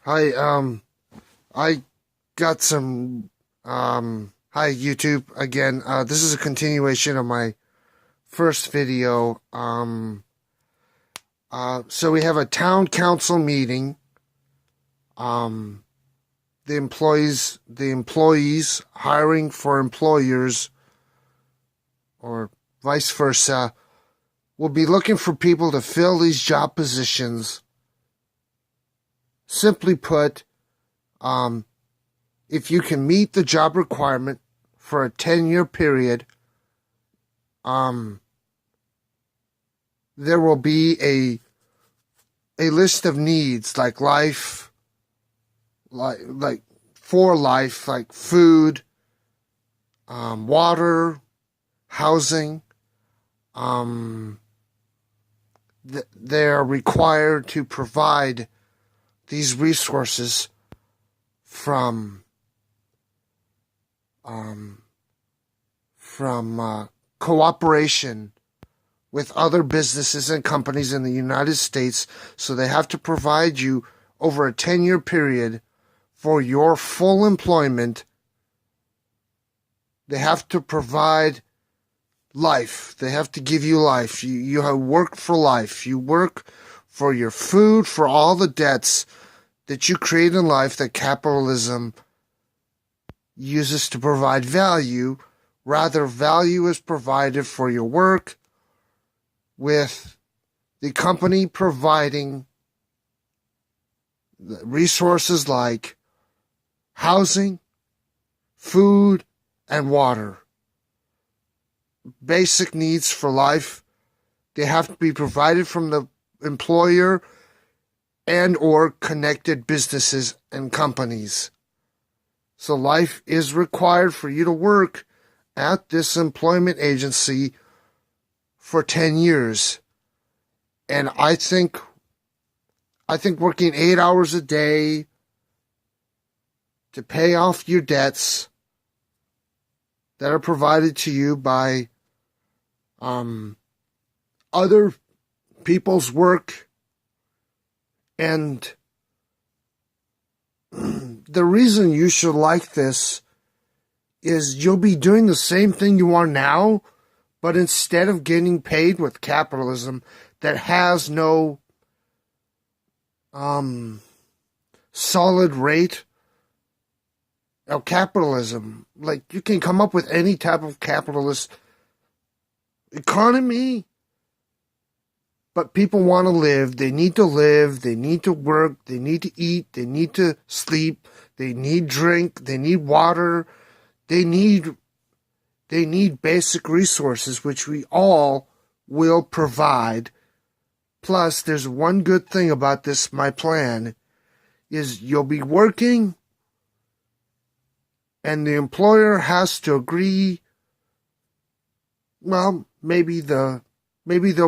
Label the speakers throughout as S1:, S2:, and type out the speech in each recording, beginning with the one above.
S1: Hi, I got some, hi YouTube again. This is a continuation of my first video. So we have a town council meeting. Um, the employees hiring for employers or vice versa will be looking for people to fill these job positions. Simply put, if you can meet the job requirement for a 10-year period, there will be a list of needs like life, like for life, like food, water, housing. They're required to provide these resources from cooperation with other businesses and companies in the United States. So they have to provide you over a 10-year period for your full employment. They have to provide life. They have to give you life. You have work for life. You work for your food, for all the debts that you create in life that capitalism uses to provide value. Rather, value is provided for your work, with the company providing resources like housing, food, and water. Basic needs for life. They have to be provided from the employer and or connected businesses and companies. So life is required for you to work at this employment agency for 10 years. And I think working 8 hours a day to pay off your debts that are provided to you by other people's work, and the reason you should like this is you'll be doing the same thing you are now, but instead of getting paid with capitalism that has no solid rate of capitalism. Like, you can come up with any type of capitalist economy, but people want to live. They need to live. They need to work. They need to eat. They need to sleep. They need drink. They need water. They need basic resources, which we all will provide. Plus, there's one good thing about this, my plan, is you'll be working and the employer has to agree. Well, maybe there'll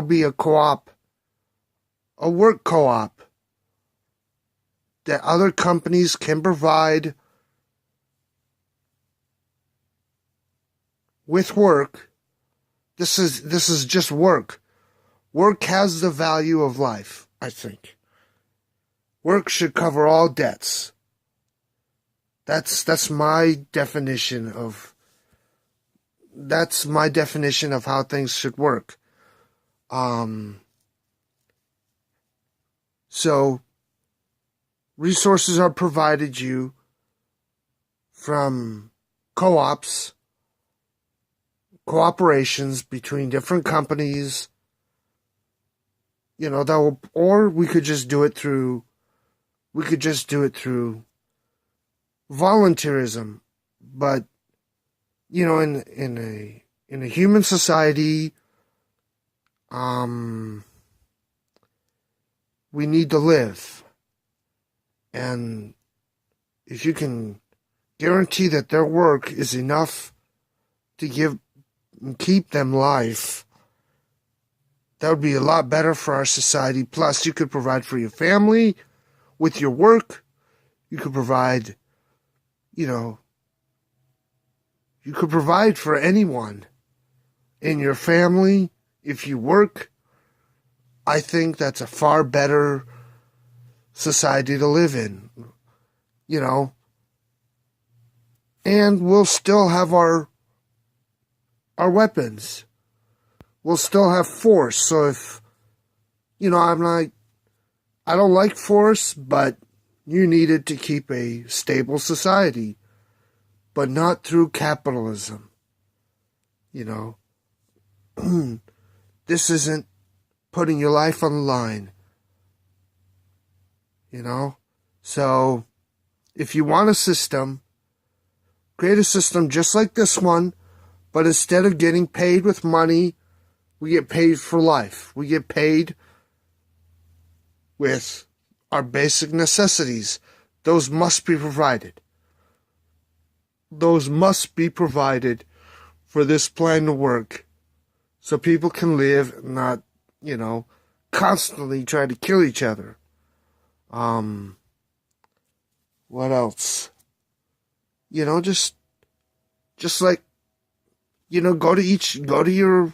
S1: be a co-op, a work co-op that other companies can provide with work. This is just work. Work has the value of life, I think. Work should cover all debts. That's my definition of how things should work. So resources are provided you from co-ops, cooperations between different companies, or we could just do it through volunteerism. But in a human society, we need to live, and if you can guarantee that their work is enough to keep them life, that would be a lot better for our society. Plus, you could provide for your family with your work. You could provide, you could provide for anyone in your family if you work. I think that's a far better society to live in, you know. And we'll still have our weapons. We'll still have force. So if, I don't like force, but you need it to keep a stable society, but not through capitalism. This isn't putting your life on the line. So if you want a system, create a system just like this one, but instead of getting paid with money, we get paid for life. We get paid with our basic necessities. Those must be provided. Those must be provided for this plan to work, so people can live, not, constantly try to kill each other. What else? Just like, go to your,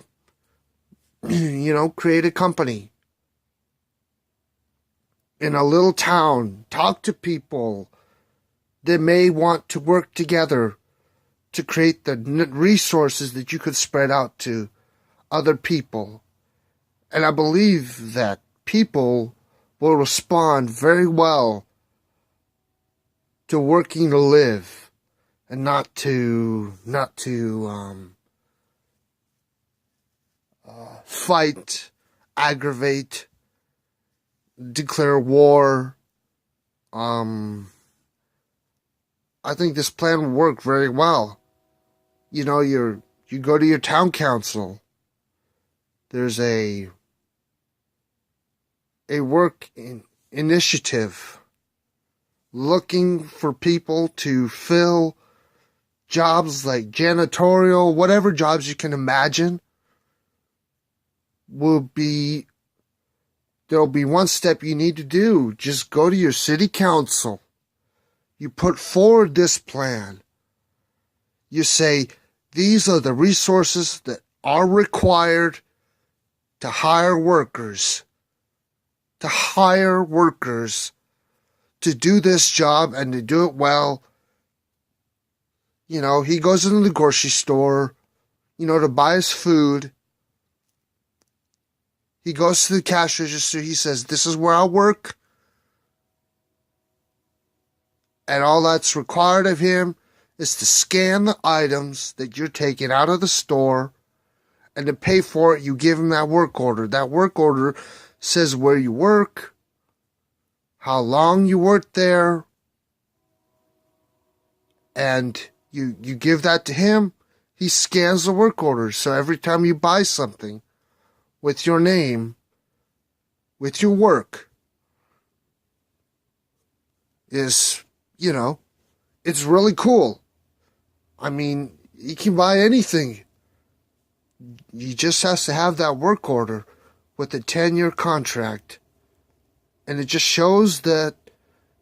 S1: create a company in a little town, talk to people that may want to work together to create the resources that you could spread out to other people. And I believe that people will respond very well to working to live and not to fight, aggravate, declare war. I think this plan will work very well. You go to your town council. There's a work initiative looking for people to fill jobs like janitorial, whatever jobs you can imagine. There'll be one step you need to do. Just go to your city council. You put forward this plan. You say, these are the resources that are required to hire workers. To do this job and to do it well. He goes into the grocery store, to buy his food. He goes to the cash register. He says, this is where I work. And all that's required of him is to scan the items that you're taking out of the store, and to pay for it, you give him that work order. That work order says where you work, how long you worked there, and you give that to him. He scans the work order. So every time you buy something with your name, with your work, is, it's really cool. I mean, you can buy anything. You just has to have that work order with a 10-year contract. And it just shows that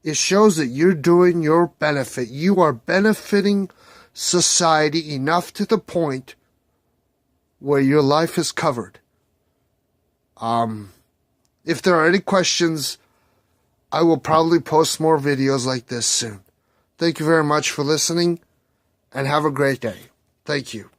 S1: you're doing your benefit. You are benefiting society enough to the point where your life is covered. If there are any questions, I will probably post more videos like this soon. Thank you very much for listening, and have a great day. Thank you.